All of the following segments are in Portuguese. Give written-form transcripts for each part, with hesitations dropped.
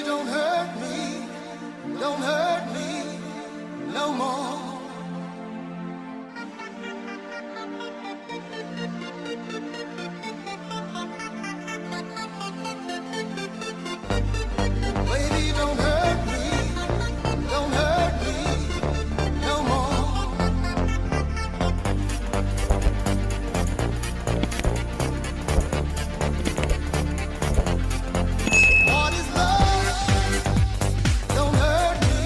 don't hurt me no more. Baby, don't hurt me no more. What is love? Don't hurt me.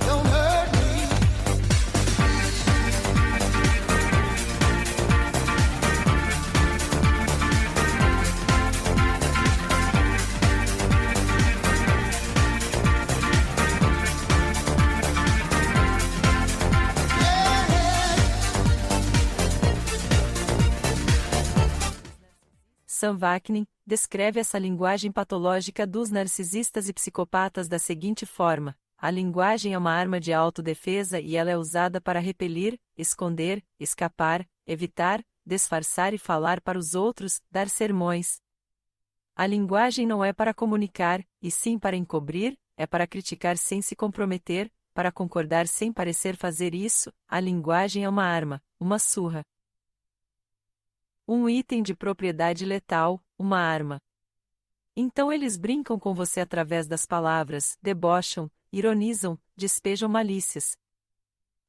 Don't hurt me. Sam Vaknin descreve essa linguagem patológica dos narcisistas e psicopatas da seguinte forma: a linguagem é uma arma de autodefesa e ela é usada para repelir, esconder, escapar, evitar, disfarçar e falar para os outros, dar sermões. A linguagem não é para comunicar, e sim para encobrir, é para criticar sem se comprometer, para concordar sem parecer fazer isso. A linguagem é uma arma, uma surra. Um item de propriedade letal, uma arma. Então eles brincam com você através das palavras, debocham, ironizam, despejam malícias.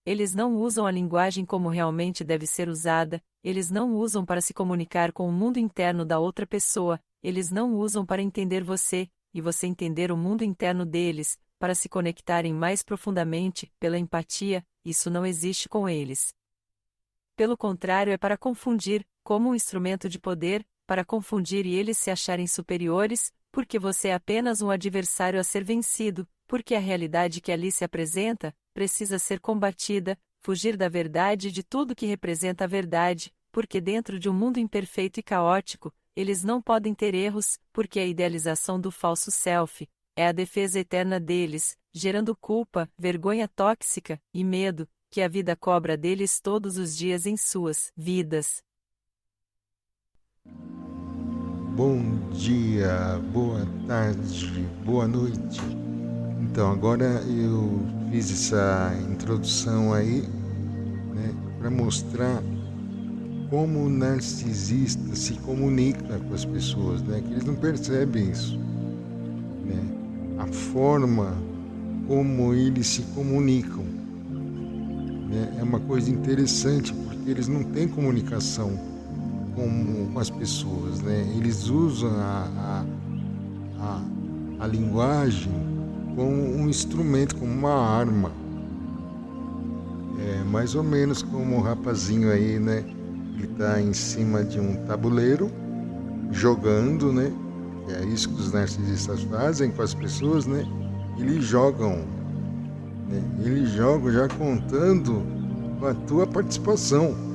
Eles não usam a linguagem como realmente deve ser usada, eles não usam para se comunicar com o mundo interno da outra pessoa, eles não usam para entender você, e você entender o mundo interno deles, para se conectarem mais profundamente, pela empatia. Isso não existe com eles. Pelo contrário, é para confundir, como um instrumento de poder, para confundir e eles se acharem superiores, porque você é apenas um adversário a ser vencido, porque a realidade que ali se apresenta, precisa ser combatida, fugir da verdade e de tudo que representa a verdade, porque dentro de um mundo imperfeito e caótico, eles não podem ter erros, porque a idealização do falso self é a defesa eterna deles, gerando culpa, vergonha tóxica e medo, que a vida cobra deles todos os dias em suas vidas. Bom dia, boa tarde, boa noite. Então, agora eu fiz essa introdução aí, né, para mostrar como o narcisista se comunica com as pessoas, né, que eles não percebem isso, né, a forma como eles se comunicam, né, é uma coisa interessante, porque eles não têm comunicação com as pessoas, né? Eles usam a linguagem como um instrumento, como uma arma. É mais ou menos como o rapazinho aí, né? Ele está em cima de um tabuleiro, jogando, né? É isso que os narcisistas fazem com as pessoas, né? Eles jogam, né? Eles jogam já contando com a tua participação.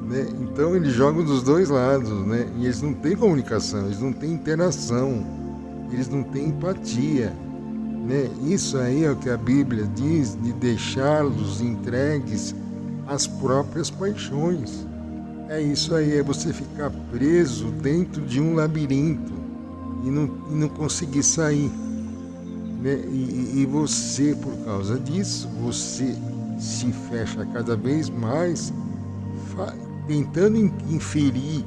Né? Então eles jogam dos dois lados, né? E eles não têm comunicação, eles não têm interação, eles não têm empatia, né? Isso aí é o que a Bíblia diz, de deixá-los entregues às próprias paixões. É isso aí, é você ficar preso dentro de um labirinto e não conseguir sair, né? E você, por causa disso, você se fecha cada vez mais, tentando interferir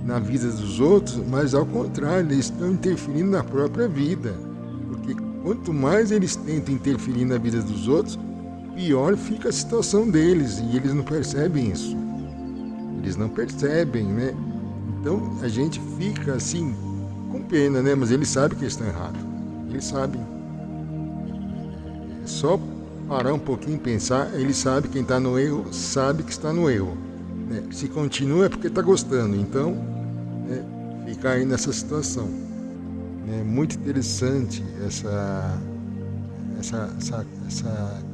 na vida dos outros, mas ao contrário, eles estão interferindo na própria vida. Porque quanto mais eles tentam interferir na vida dos outros, pior fica a situação deles, e eles não percebem isso. Eles não percebem, né? Então a gente fica assim, com pena, né? Mas eles sabem que eles estão errados. Eles sabem. É só parar um pouquinho e pensar, ele sabe, quem está no erro sabe que está no erro, né? Se continua é porque está gostando, então, né, fica aí nessa situação. É muito interessante essa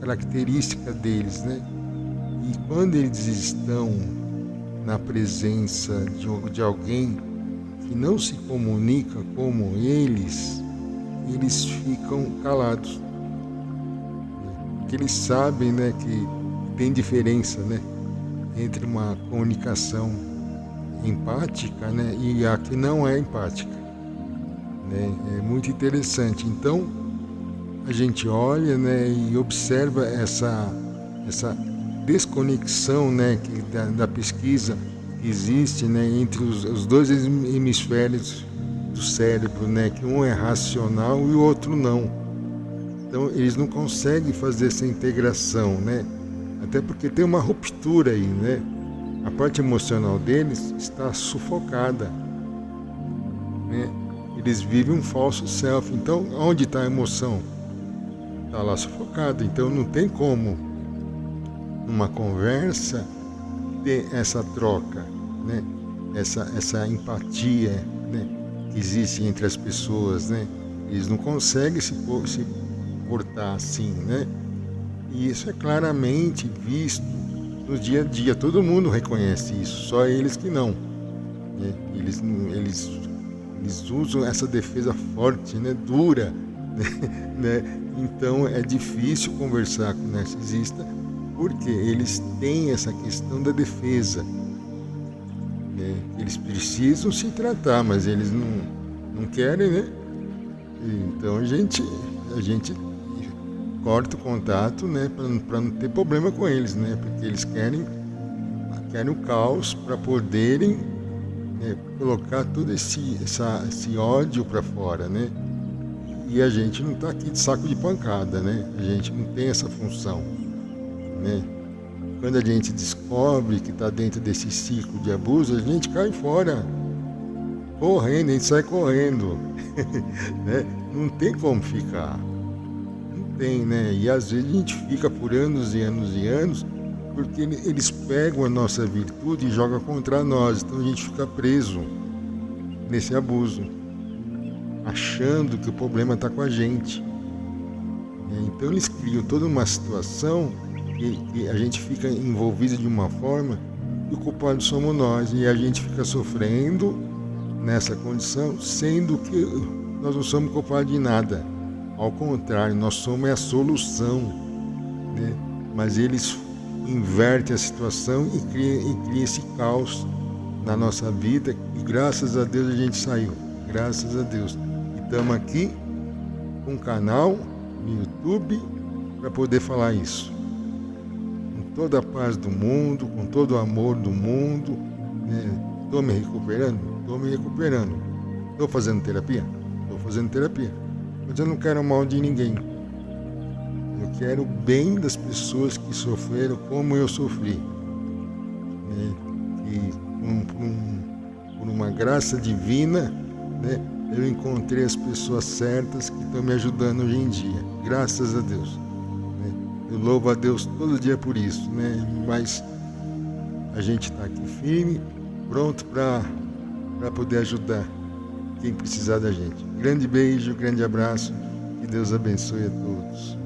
característica deles, né? E quando eles estão na presença de alguém que não se comunica como eles ficam calados. Porque eles sabem, né, que tem diferença, né, entre uma comunicação empática, né, e a que não é empática, né? É muito interessante. Então a gente olha, né, e observa essa desconexão, né, da pesquisa que existe, né, entre os dois hemisférios do cérebro, né, que um é racional e o outro não. Então eles não conseguem fazer essa integração, né? Até porque tem uma ruptura aí, né? A parte emocional deles está sufocada, né? Eles vivem um falso self. Então, onde está a emoção? Está lá sufocada. Então não tem como, numa conversa, ter essa troca, né? Essa empatia, né, que existe entre as pessoas, né? Eles não conseguem se portar assim, né? E isso é claramente visto no dia a dia. Todo mundo reconhece isso, só eles que não, né? Eles usam essa defesa forte, né? Dura, né? Então é difícil conversar com o narcisista porque eles têm essa questão da defesa, né? Eles precisam se tratar, mas eles não querem, né? Então a gente corta o contato, né, para não ter problema com eles, né? Porque eles querem o caos para poderem, né, colocar todo esse ódio para fora, né? E a gente não está aqui de saco de pancada, né? A gente não tem essa função, né? Quando a gente descobre que está dentro desse ciclo de abuso, a gente cai fora, correndo, a gente sai correndo, né? Não tem como ficar, não tem, né? E às vezes a gente fica por anos e anos e anos, porque eles pegam a nossa virtude e jogam contra nós, então a gente fica preso nesse abuso, achando que o problema está com a gente. Então eles criam toda uma situação que a gente fica envolvido de uma forma e o culpado somos nós, e a gente fica sofrendo nessa condição, sendo que nós não somos culpados de nada. Ao contrário, nós somos a solução, né? Mas eles invertem a situação e criam esse caos na nossa vida, e graças a Deus a gente saiu, graças a Deus. E estamos aqui com um canal no YouTube para poder falar isso. Com toda a paz do mundo, com todo o amor do mundo, né? Estou me recuperando? Estou me recuperando. Estou fazendo terapia? Estou fazendo terapia. Mas eu não quero o mal de ninguém. Eu quero o bem das pessoas que sofreram como eu sofri, né? E por uma graça divina, né, eu encontrei as pessoas certas que estão me ajudando hoje em dia, graças a Deus, né? Eu louvo a Deus todo dia por isso, né? Mas a gente está aqui firme, pronto para poder ajudar quem precisar da gente. Grande beijo, grande abraço, que Deus abençoe a todos.